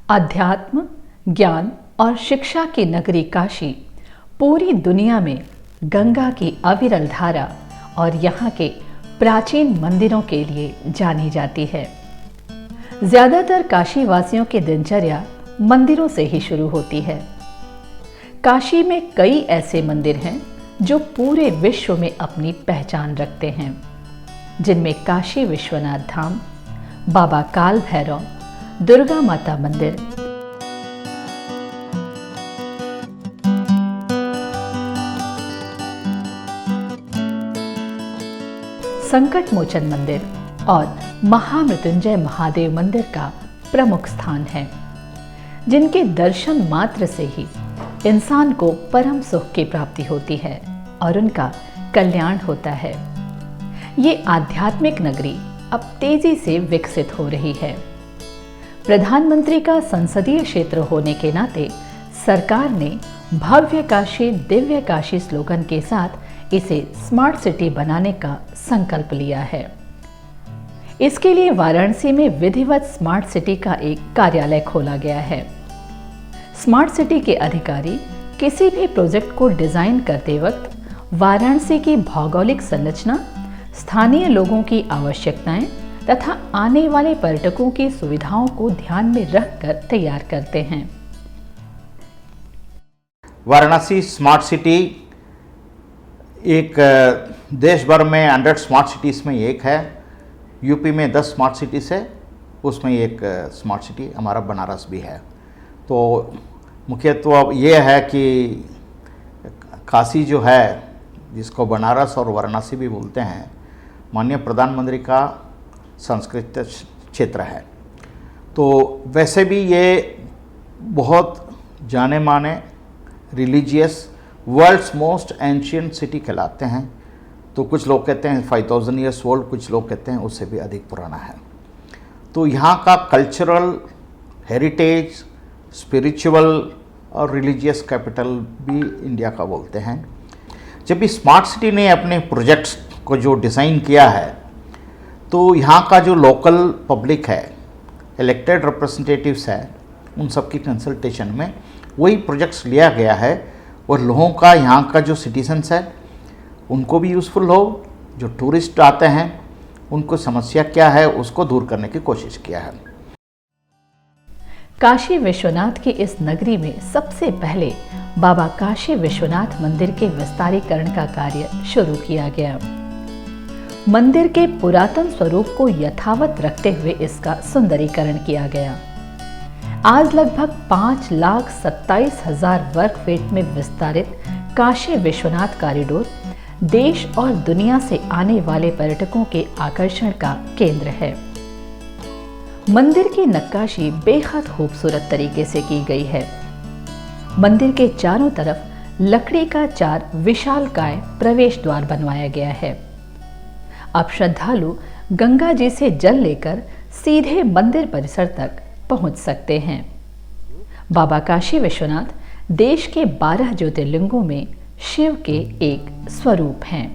अध्यात्म, ज्ञान और शिक्षा की नगरी काशी पूरी दुनिया में गंगा की अविरल धारा और यहाँ के प्राचीन मंदिरों के लिए जानी जाती है। ज्यादातर काशी वासियों की दिनचर्या मंदिरों से ही शुरू होती है। काशी में कई ऐसे मंदिर हैं जो पूरे विश्व में अपनी पहचान रखते हैं, जिनमें काशी विश्वनाथ धाम, बाबा काल भैरव, दुर्गा माता मंदिर, संकट मोचन मंदिर और महामृत्युंजय महादेव मंदिर का प्रमुख स्थान है, जिनके दर्शन मात्र से ही इंसान को परम सुख की प्राप्ति होती है और उनका कल्याण होता है। ये आध्यात्मिक नगरी अब तेजी से विकसित हो रही है। प्रधानमंत्री का संसदीय क्षेत्र होने के नाते सरकार ने भव्य काशी दिव्य काशी स्लोगन के साथ इसे स्मार्ट सिटी बनाने का संकल्प लिया है। इसके लिए वाराणसी में विधिवत स्मार्ट सिटी का एक कार्यालय खोला गया है। स्मार्ट सिटी के अधिकारी किसी भी प्रोजेक्ट को डिजाइन करते वक्त वाराणसी की भौगोलिक संरचना, स्थानीय लोगों की आवश्यकताएं तथा आने वाले पर्यटकों की सुविधाओं को ध्यान में रखकर तैयार करते हैं। वाराणसी स्मार्ट सिटी एक देश भर में 100 स्मार्ट सिटीज़ में एक है। यूपी में 10 स्मार्ट सिटीज़ है, उसमें एक स्मार्ट सिटी हमारा बनारस भी है। तो मुख्यत्व ये है कि काशी जो है, जिसको बनारस और वाराणसी भी बोलते हैं, माननीय प्रधानमंत्री का संस्कृत क्षेत्र है। तो वैसे भी ये बहुत जाने माने religious world's most ancient city कहलाते हैं। तो कुछ लोग कहते हैं 5000 ईयर्स ओल्ड, कुछ लोग कहते हैं उससे भी अधिक पुराना है। तो यहाँ का कल्चरल हेरिटेज, स्पिरिचुअल और रिलीजियस कैपिटल भी इंडिया का बोलते हैं। जब भी स्मार्ट सिटी ने अपने प्रोजेक्ट्स को जो डिज़ाइन किया है, तो यहाँ का जो लोकल पब्लिक है, इलेक्टेड रिप्रेजेंटेटिव्स है, उन सब की कंसल्टेशन में वही प्रोजेक्ट्स लिया गया है और लोगों का, यहाँ का जो सिटीजन्स है उनको भी यूज़फुल हो, जो टूरिस्ट आते हैं उनको समस्या क्या है उसको दूर करने की कोशिश किया है। काशी विश्वनाथ की इस नगरी में सबसे पहले बाबा काशी विश्वनाथ मंदिर के विस्तारीकरण का कार्य शुरू किया गया। मंदिर के पुरातन स्वरूप को यथावत रखते हुए इसका सुंदरीकरण किया गया। आज लगभग 5,27,000 वर्ग फीट में विस्तारित काशी विश्वनाथ कॉरिडोर देश और दुनिया से आने वाले पर्यटकों के आकर्षण का केंद्र है। मंदिर की नक्काशी बेहद खूबसूरत तरीके से की गई है। मंदिर के चारों तरफ लकड़ी का 4 विशालकाय प्रवेश द्वार बनवाया गया है। अब श्रद्धालु गंगा जी से जल लेकर सीधे मंदिर परिसर तक पहुंच सकते हैं। बाबा काशी विश्वनाथ देश के 12 ज्योतिर्लिंगों में शिव के एक स्वरूप हैं।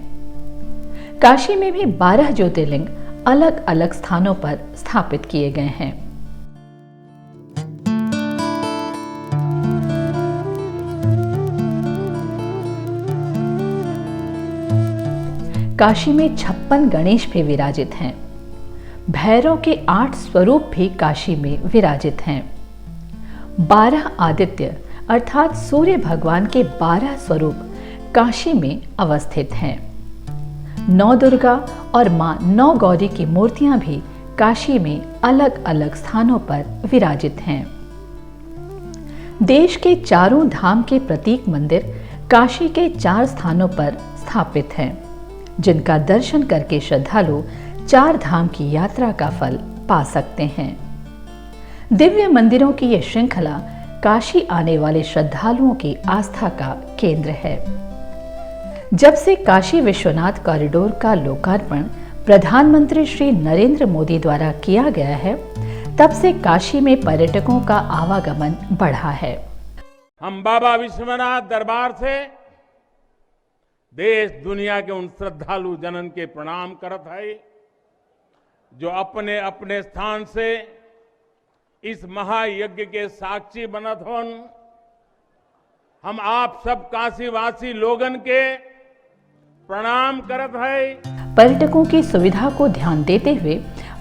काशी में भी 12 ज्योतिर्लिंग अलग अलग स्थानों पर स्थापित किए गए हैं। काशी में 56 गणेश भी विराजित हैं। भैरव के 8 स्वरूप भी काशी में विराजित हैं। 12 आदित्य अर्थात सूर्य भगवान के 12 स्वरूप काशी में अवस्थित हैं। 9 दुर्गा और मां 9 गौरी की मूर्तियां भी काशी में अलग अलग स्थानों पर विराजित हैं। देश के चारों धाम के प्रतीक मंदिर काशी के 4 स्थानों पर स्थापित हैं, जिनका दर्शन करके श्रद्धालु 4 धाम की यात्रा का फल पा सकते हैं। दिव्य मंदिरों की ये श्रृंखला काशी आने वाले श्रद्धालुओं की आस्था का केंद्र है। जब से काशी विश्वनाथ कॉरिडोर का लोकार्पण प्रधानमंत्री श्री नरेंद्र मोदी द्वारा किया गया है, तब से काशी में पर्यटकों का आवागमन बढ़ा है। हम बाबा विश्वनाथ दरबार से देश दुनिया के उन श्रद्धालु जनन के प्रणाम करत है जो अपने अपने स्थान से इस महायज्ञ के साक्षी बनत होन। हम आप सब काशीवासी लोगन के प्रणाम करत है। पर्यटकों की सुविधा को ध्यान देते हुए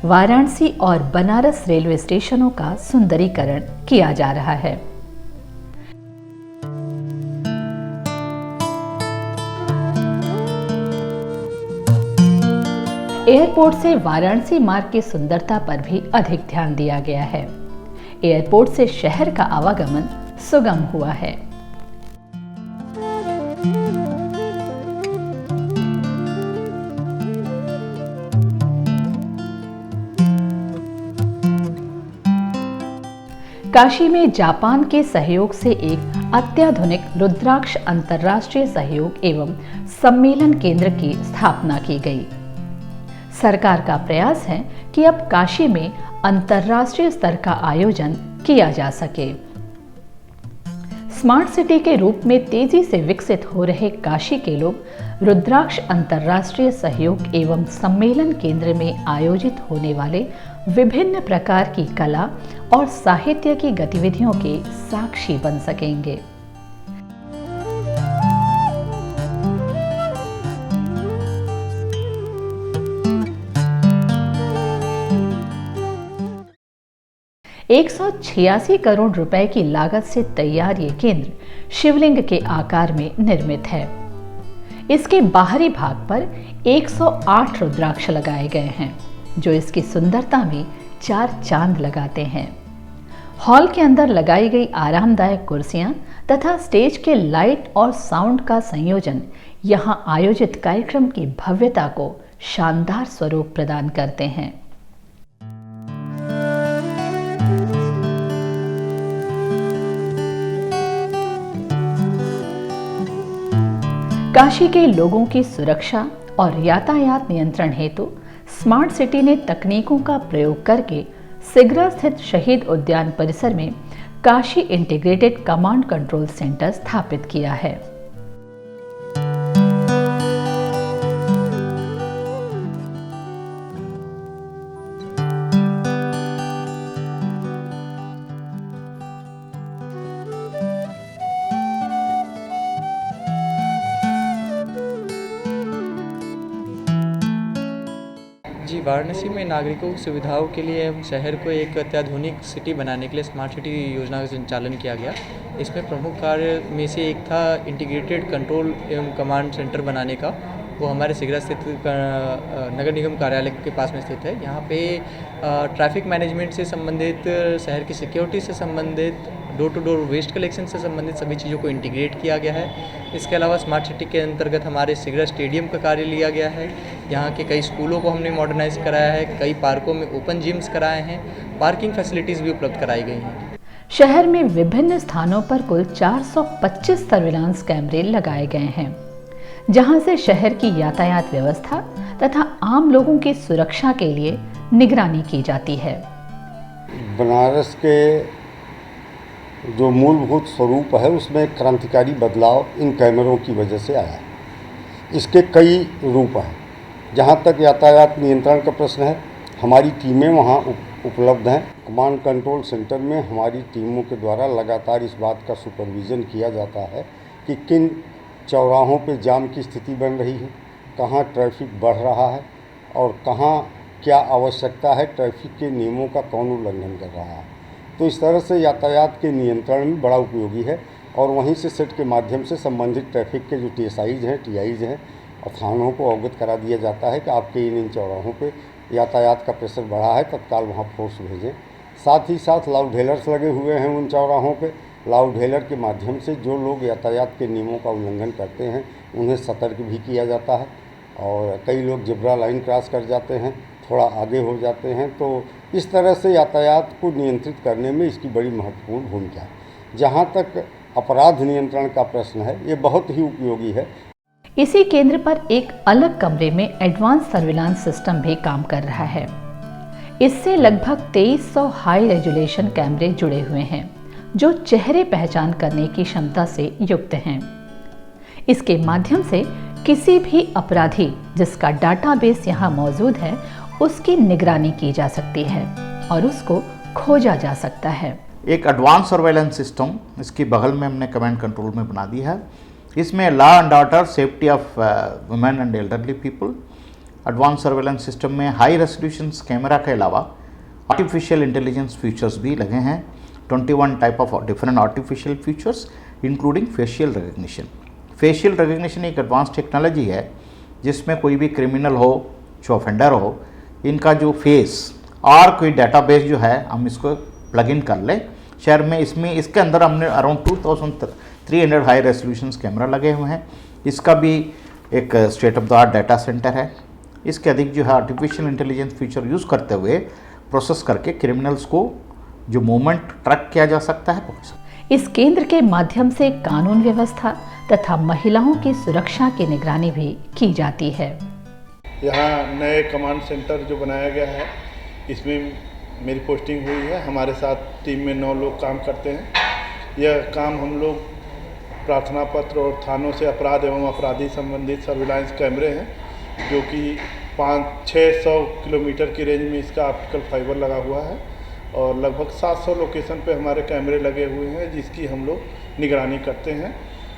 वाराणसी और बनारस रेलवे स्टेशनों का सुंदरीकरण किया जा रहा है। एयरपोर्ट से वाराणसी मार्ग की सुंदरता पर भी अधिक ध्यान दिया गया है। एयरपोर्ट से शहर का आवागमन सुगम हुआ है। काशी में जापान के सहयोग से एक अत्याधुनिक रुद्राक्ष अंतर्राष्ट्रीय सहयोग एवं सम्मेलन केंद्र की स्थापना की गई। सरकार का प्रयास है कि अब काशी में अंतर्राष्ट्रीय स्तर का आयोजन किया जा सके। स्मार्ट सिटी के रूप में तेजी से विकसित हो रहे काशी के लोग रुद्राक्ष अंतर्राष्ट्रीय सहयोग एवं सम्मेलन केंद्र में आयोजित होने वाले विभिन्न प्रकार की कला और साहित्य की गतिविधियों के साक्षी बन सकेंगे। ₹186 करोड़ रुपए की लागत से तैयार ये केंद्र शिवलिंग के आकार में निर्मित है। इसके बाहरी भाग पर 108 रुद्राक्ष लगाए गए हैं, जो इसकी सुंदरता में 4 चांद लगाते हैं। हॉल के अंदर लगाई गई आरामदायक कुर्सियां तथा स्टेज के लाइट और साउंड का संयोजन यहां आयोजित कार्यक्रम की भव्यता को शानदार स्वरूप प्रदान करते हैं। काशी के लोगों की सुरक्षा और यातायात नियंत्रण हेतु स्मार्ट सिटी ने तकनीकों का प्रयोग करके सिगरा स्थित शहीद उद्यान परिसर में Kashi integrated command control centre स्थापित किया है। जी, वाराणसी में नागरिकों की सुविधाओं के लिए हम शहर को एक अत्याधुनिक सिटी बनाने के लिए स्मार्ट सिटी योजना का संचालन किया गया। इसमें प्रमुख कार्य में से एक था इंटीग्रेटेड कंट्रोल एवं कमांड सेंटर बनाने का। वो हमारे सिगरा स्थित नगर निगम कार्यालय के पास में स्थित है। यहाँ पे ट्रैफिक मैनेजमेंट से संबंधित, शहर की सिक्योरिटी से संबंधित, door to door waste collection से संबंधित सभी चीज़ों को इंटीग्रेट किया गया है। इसके अलावा स्मार्ट सिटी के अंतर्गत हमारे सिगरा स्टेडियम का कार्य लिया गया है। यहाँ के कई स्कूलों को हमने मॉडर्नाइज कराया है, कई पार्कों में ओपन जिम्स कराए हैं, पार्किंग फैसिलिटीज़ भी उपलब्ध कराई गई हैं। शहर में विभिन्न स्थानों पर कुल 425 सर्विलांस कैमरे लगाए गए हैं, जहां से शहर की यातायात व्यवस्था तथा आम लोगों की सुरक्षा के लिए निगरानी की जाती है। बनारस के जो मूलभूत स्वरूप है उसमें क्रांतिकारी बदलाव इन कैमरों की वजह से आया। इसके कई रूप हैं। जहाँ तक यातायात नियंत्रण का प्रश्न है, हमारी टीमें वहाँ उपलब्ध हैं। कमांड कंट्रोल सेंटर में हमारी टीमों के द्वारा लगातार इस बात का सुपरविज़न किया जाता है कि किन चौराहों पे जाम की स्थिति बन रही है, कहाँ ट्रैफिक बढ़ रहा है और कहाँ क्या आवश्यकता है, ट्रैफिक के नियमों का कौन उल्लंघन कर रहा है। तो इस तरह से यातायात के नियंत्रण में बड़ा उपयोगी है। और वहीं से सेट के माध्यम से संबंधित ट्रैफिक के जो TSIs हैं, TIs हैं और थानों को अवगत करा दिया जाता है कि आपके इन चौराहों पे यातायात का प्रेशर बढ़ा है, तत्काल वहाँ फोर्स भेजें। साथ ही साथ लाउड हेलर्स लगे हुए हैं उन चौराहों पे। लाउड हेलर के माध्यम से जो लोग यातायात के नियमों का उल्लंघन करते हैं उन्हें सतर्क भी किया जाता है। और कई लोग जेब्रा लाइन क्रॉस कर जाते हैं, थोड़ा आगे हो जाते हैं। तो इस तरह से यातायात को नियंत्रित करने में इसकी बड़ी महत्वपूर्ण भूमिका है। जहाँ तक अपराध नियंत्रण का प्रश्न है, ये बहुत ही उपयोगी है। इसी केंद्र पर एक अलग कमरे में एडवांस सर्विलांस सिस्टम भी काम कर रहा है। इससे लगभग 2300 हाई रेजोल्यूशन कैमरे जुड़े हुए हैं जो चेहरे पहचान करने की क्षमता से युक्त हैं। इसके माध्यम से किसी भी अपराधी जिसका डाटाबेस यहाँ मौजूद है उसकी निगरानी की जा सकती है और उसको खोजा जा सकता है। एक एडवांस सर्वेलेंस सिस्टम इसकी बगल में हमने कमांड कंट्रोल में बना दी है। इसमें law and order, safety of women and elderly people. Advance surveillance system में हाई रेजोल्यूशन कैमरा के अलावा आर्टिफिशियल इंटेलिजेंस फीचर्स भी लगे हैं। 21 type of different artificial features including facial recognition. Facial recognition एक एडवांस टेक्नोलॉजी है जिसमें कोई भी क्रिमिनल हो, जो ऑफेंडर हो, इनका जो फेस और कोई डाटाबेस जो है हम इसको प्लग इन कर लें शहर में। इसके अंदर हमने अराउंड 2300 हाई रेजोल्यूशन कैमरा लगे हुए हैं। इसका भी एक state of the art data centre है। इसके अधिक जो है आर्टिफिशियल इंटेलिजेंस फीचर यूज़ करते हुए प्रोसेस करके क्रिमिनल्स को जो मूवमेंट ट्रैक किया जा सकता है। इस केंद्र के माध्यम से कानून व्यवस्था तथा महिलाओं की सुरक्षा की निगरानी भी की जाती है। यहाँ नए कमांड सेंटर जो बनाया गया है, इसमें मेरी पोस्टिंग हुई है। हमारे साथ टीम में 9 लोग काम करते हैं। यह काम हम लोग प्रार्थना पत्र और थानों से अपराध एवं अपराधी संबंधित सर्विलांस कैमरे हैं, जो कि 500-600 किलोमीटर की रेंज में इसका ऑप्टिकल फाइबर लगा हुआ है और लगभग 700 लोकेशन पे हमारे कैमरे लगे हुए हैं जिसकी हम लोग निगरानी करते हैं।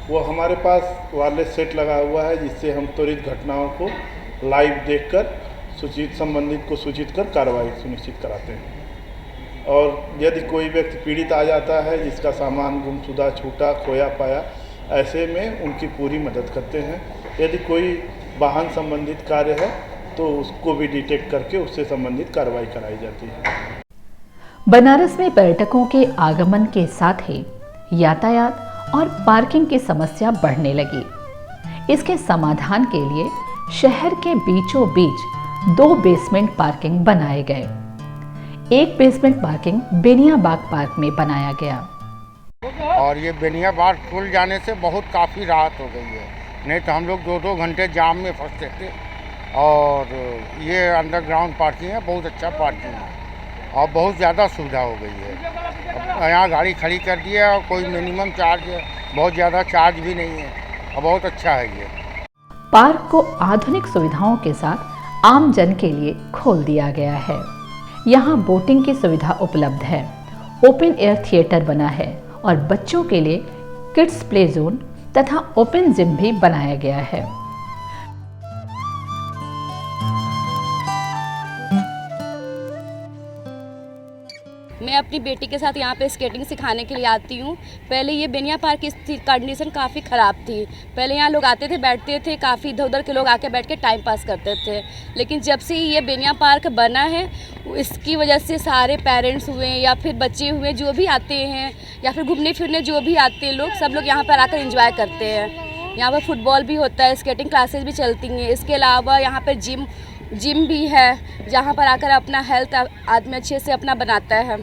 वो हमारे पास वायरलेस सेट लगा हुआ है जिससे हम त्वरित घटनाओं को लाइव देखकर संबंधित को सूचित कर कार्रवाई सुनिश्चित कराते हैं। और यदि कोई व्यक्ति पीड़ित आ जाता है जिसका सामान गुमशुदा, छूटा, खोया पाया, ऐसे में उनकी पूरी मदद करते हैं। यदि कोई वाहन संबंधित कार्य है तो उसको भी डिटेक्ट करके उससे संबंधित कार्रवाई कराई जाती है। बनारस में पर्यटकों के आगमन के साथ ही यातायात और पार्किंग की समस्या बढ़ने लगी। इसके समाधान के लिए शहर के बीचों बीच 2 बेसमेंट पार्किंग बनाए गए। एक बेसमेंट पार्किंग बेनियाबाग पार्क में बनाया गया और ये बेनियाबाग खुल जाने से बहुत काफ़ी राहत हो गई है। नहीं तो हम लोग 2-2 घंटे जाम में फंसते थे। और ये अंडरग्राउंड पार्किंग है, बहुत अच्छा पार्किंग है और बहुत ज़्यादा सुविधा हो गई है। यहाँ गाड़ी खड़ी कर दी है और कोई मिनिमम चार्ज, बहुत ज़्यादा चार्ज भी नहीं है और बहुत अच्छा है ये। पार्क को आधुनिक सुविधाओं के साथ आम जन के लिए खोल दिया गया है। यहाँ बोटिंग की सुविधा उपलब्ध है, ओपन एयर थिएटर बना है और बच्चों के लिए किड्स प्ले जोन तथा ओपन जिम भी बनाया गया है। मैं अपनी बेटी के साथ यहाँ पे स्केटिंग सिखाने के लिए आती हूँ। पहले ये बेनिया पार्क की कंडीशन काफ़ी ख़राब थी। पहले यहाँ लोग आते थे, बैठते थे, काफ़ी इधर उधर के लोग आके बैठ के टाइम पास करते थे। लेकिन जब से ये बेनिया पार्क बना है, इसकी वजह से सारे पेरेंट्स हुए या फिर बच्चे हुए जो भी आते हैं या फिर घूमने फिरने जो भी आते हैं लोग, सब लोग यहाँ पर आकर इंजॉय करते हैं। यहाँ पर फुटबॉल भी होता है, स्केटिंग क्लासेस भी चलती हैं। इसके अलावा यहाँ पर जिम भी है, जहाँ पर आकर अपना हेल्थ आदमी अच्छे से अपना बनाता है।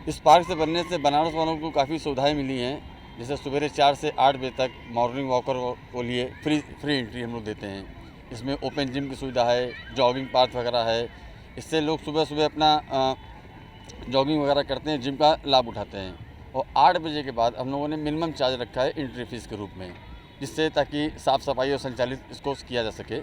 इस पार्क से बनने से बनारस वालों को काफ़ी सुविधाएं मिली हैं। जैसे सुबह 4 से 8 बजे तक मॉर्निंग वॉकर को लिए फ्री एंट्री हम लोग देते हैं। इसमें ओपन जिम की सुविधा है, जॉगिंग पाथ वगैरह है। इससे लोग सुबह सुबह अपना जॉगिंग वगैरह करते हैं, जिम का लाभ उठाते हैं। और 8 बजे के बाद हम लोगों ने मिनिमम चार्ज रखा है एंट्री फीस के रूप में, जिससे ताकि साफ़ सफाई और संचालित इसको किया जा सके।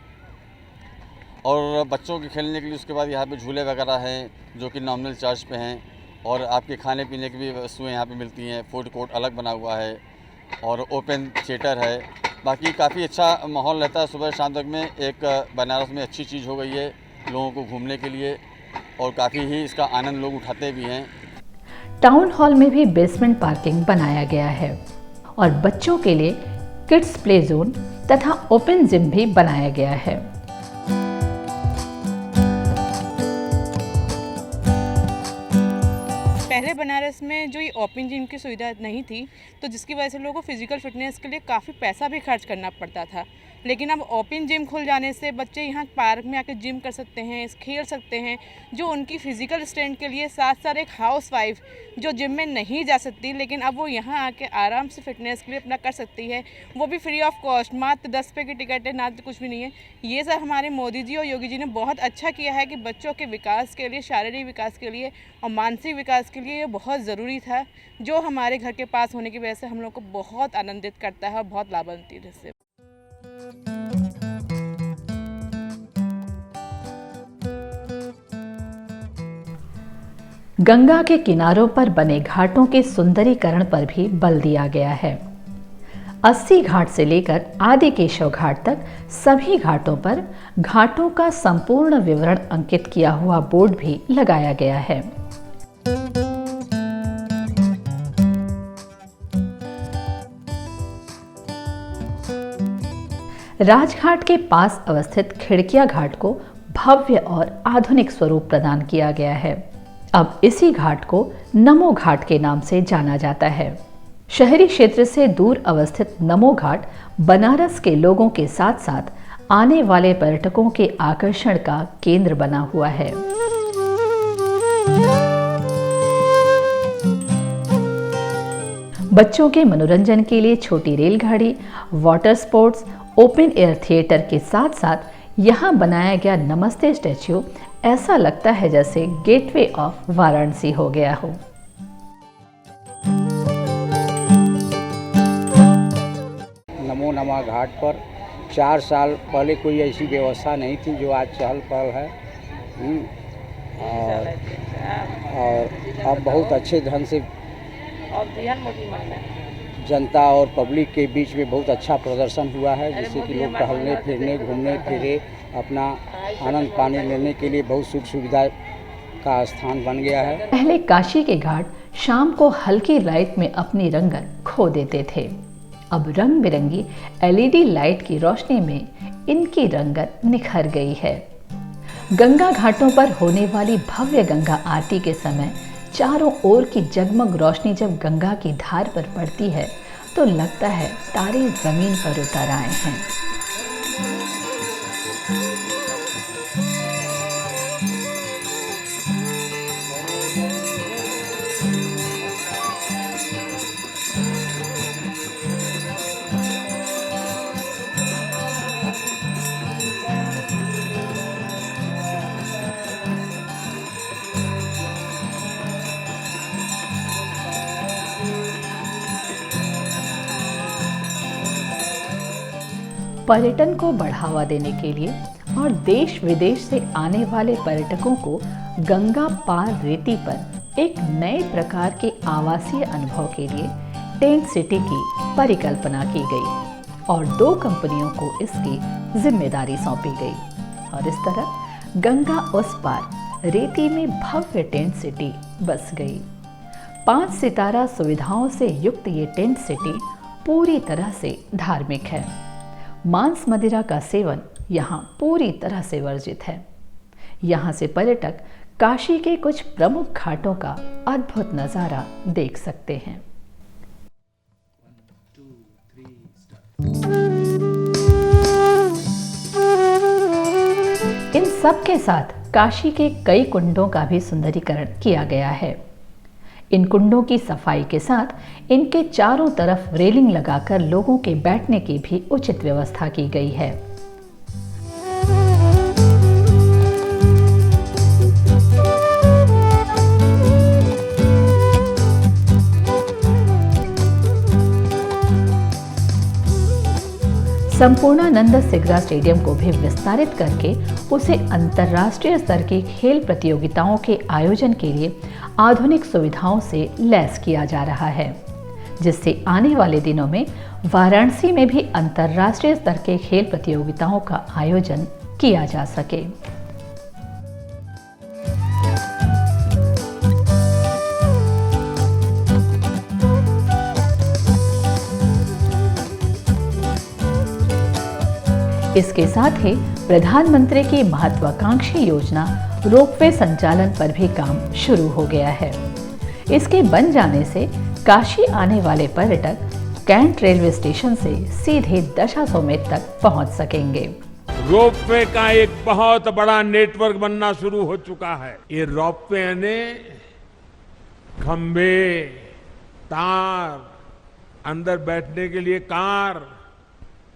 और बच्चों के खेलने के लिए उसके बाद यहाँ पे झूले वगैरह हैं जो कि नॉमिनल चार्ज पे हैं। और आपके खाने पीने की भी वस्तुएँ यहाँ पे मिलती हैं। फूड कोर्ट अलग बना हुआ है और ओपन थिएटर है। बाकी काफ़ी अच्छा माहौल रहता है सुबह शाम तक में। एक बनारस में अच्छी चीज़ हो गई है लोगों को घूमने के लिए और काफ़ी ही इसका आनंद लोग उठाते भी हैं। टाउन हॉल में भी बेसमेंट पार्किंग बनाया गया है और बच्चों के लिए किड्स प्ले जोन तथा ओपन जिम भी बनाया गया है। पहले बनारस में जो ये ओपन जिम की सुविधा नहीं थी, तो जिसकी वजह से लोगों को फिजिकल फिटनेस के लिए काफ़ी पैसा भी खर्च करना पड़ता था। लेकिन अब ओपन जिम खुल जाने से बच्चे यहाँ पार्क में आकर जिम कर सकते हैं, खेल सकते हैं, जो उनकी फ़िज़िकल स्ट्रेंथ के लिए। साथ साथ एक हाउसवाइफ जो जिम में नहीं जा सकती, लेकिन अब वो यहाँ आके आराम से फिटनेस के लिए अपना कर सकती है, वो भी फ्री ऑफ कॉस्ट। मात्र 10 रुपये की टिकट है, ना तो कुछ भी नहीं है। ये सब हमारे मोदी जी और योगी जी ने बहुत अच्छा किया है कि बच्चों के विकास के लिए, शारीरिक विकास के लिए और मानसिक विकास के लिए ये बहुत ज़रूरी था, जो हमारे घर के पास होने की वजह से हम लोग को बहुत आनंदित करता है और बहुत लाभान्वित है इससे। गंगा के किनारों पर बने घाटों के सुंदरीकरण पर भी बल दिया गया है। 80 घाट से लेकर आदिकेशव घाट तक सभी घाटों पर घाटों का संपूर्ण विवरण अंकित किया हुआ बोर्ड भी लगाया गया है। राजघाट के पास अवस्थित खिड़किया घाट को भव्य और आधुनिक स्वरूप प्रदान किया गया है। अब इसी घाट को नमो घाट के नाम से जाना जाता है। शहरी क्षेत्र से दूर अवस्थित नमो घाट बनारस के लोगों के साथ साथ आने वाले पर्यटकों के आकर्षण का केंद्र बना हुआ है। बच्चों के मनोरंजन के लिए छोटी रेलगाड़ी, water sports, open air theatre के साथ साथ यहाँ बनाया गया नमस्ते स्टैच्यू ऐसा लगता है जैसे गेटवे ऑफ वाराणसी हो गया हो। नमो नमा घाट पर 4 साल पहले कोई ऐसी व्यवस्था नहीं थी जो आज चहल पहल है। और अब बहुत अच्छे ढंग से जनता और पब्लिक के बीच में बहुत अच्छा प्रदर्शन हुआ है, जिससे कि लोग टहलने फिरने, घूमने फिरे, अपना आनंद पाने लेने के लिए बहुत सुख सुविधा का स्थान बन गया है। पहले काशी के घाट शाम को हल्की लाइट में अपनी रंगत खो देते थे। अब रंग बिरंगी LED लाइट की रोशनी में इनकी रंगत निखर गई है। गंगा घाटों पर होने वाली भव्य गंगा आरती के समय चारों ओर की जगमग रोशनी जब गंगा की धार पर पड़ती है तो लगता है तारे जमीन पर उतर आए हैं। पर्यटन को बढ़ावा देने के लिए और देश विदेश से आने वाले पर्यटकों को गंगा पार रेती पर एक नए प्रकार के आवासीय अनुभव के लिए टेंट सिटी की परिकल्पना की गई और 2 कंपनियों को इसकी जिम्मेदारी सौंपी गई और इस तरह गंगा उस पार रेती में भव्य टेंट सिटी बस गई। 5 सितारा सुविधाओं से युक्त ये टेंट सिटी पूरी तरह से धार्मिक है। मांस मदिरा का सेवन यहाँ पूरी तरह से वर्जित है। यहाँ से पर्यटक काशी के कुछ प्रमुख घाटों का अद्भुत नज़ारा देख सकते हैं। इन सब के साथ काशी के कई कुंडों का भी सुंदरीकरण किया गया है। इन कुंडों की सफाई के साथ इनके चारों तरफ रेलिंग लगाकर लोगों के बैठने की भी उचित व्यवस्था की गई है। संपूर्णानंद सिगरा स्टेडियम को भी विस्तारित करके उसे अंतर्राष्ट्रीय स्तर की खेल प्रतियोगिताओं के आयोजन के लिए आधुनिक सुविधाओं से लैस किया जा रहा है, जिससे आने वाले दिनों में वाराणसी में भी अंतर्राष्ट्रीय स्तर के खेल प्रतियोगिताओं का आयोजन किया जा सके। इसके साथ ही प्रधानमंत्री की महत्वाकांक्षी योजना रोपवे संचालन पर भी काम शुरू हो गया है। इसके बन जाने से काशी आने वाले पर्यटक कैंट रेलवे स्टेशन से सीधे दशाश्वमेध तक पहुंच सकेंगे। रोपवे का एक बहुत बड़ा नेटवर्क बनना शुरू हो चुका है। ये रोपवे ने खंबे, तार, अंदर बैठने के लिए कार,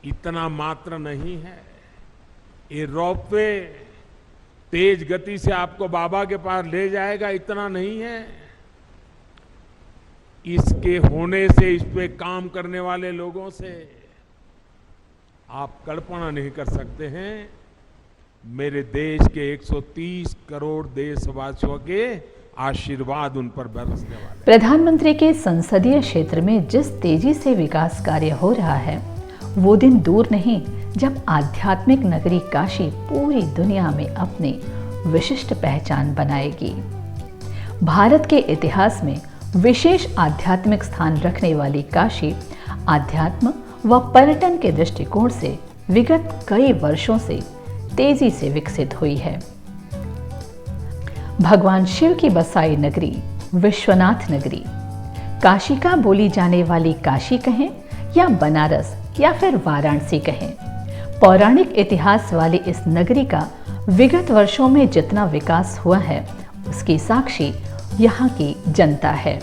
इतना मात्र नहीं है। ये रोपवे तेज गति से आपको बाबा के पास ले जाएगा, इतना नहीं है। इसके होने से, इस पे काम करने वाले लोगों से आप कल्पना नहीं कर सकते हैं मेरे देश के 130 करोड़ देशवासियों के आशीर्वाद उन पर बरसने वाले। प्रधानमंत्री के संसदीय क्षेत्र में जिस तेजी से विकास कार्य हो रहा है, वो दिन दूर नहीं जब आध्यात्मिक नगरी काशी पूरी दुनिया में अपनी विशिष्ट पहचान बनाएगी। भारत के इतिहास में विशेष आध्यात्मिक स्थान रखने वाली काशी आध्यात्म व पर्यटन के दृष्टिकोण से विगत कई वर्षों से तेजी से विकसित हुई है। भगवान शिव की बसाई नगरी विश्वनाथ नगरी, काशी का बोली जाने वाली काशी कहें या बनारस या फिर वाराणसी कहें, पौराणिक इतिहास वाली इस नगरी का विगत वर्षों में जितना विकास हुआ है उसकी साक्षी यहाँ की जनता है।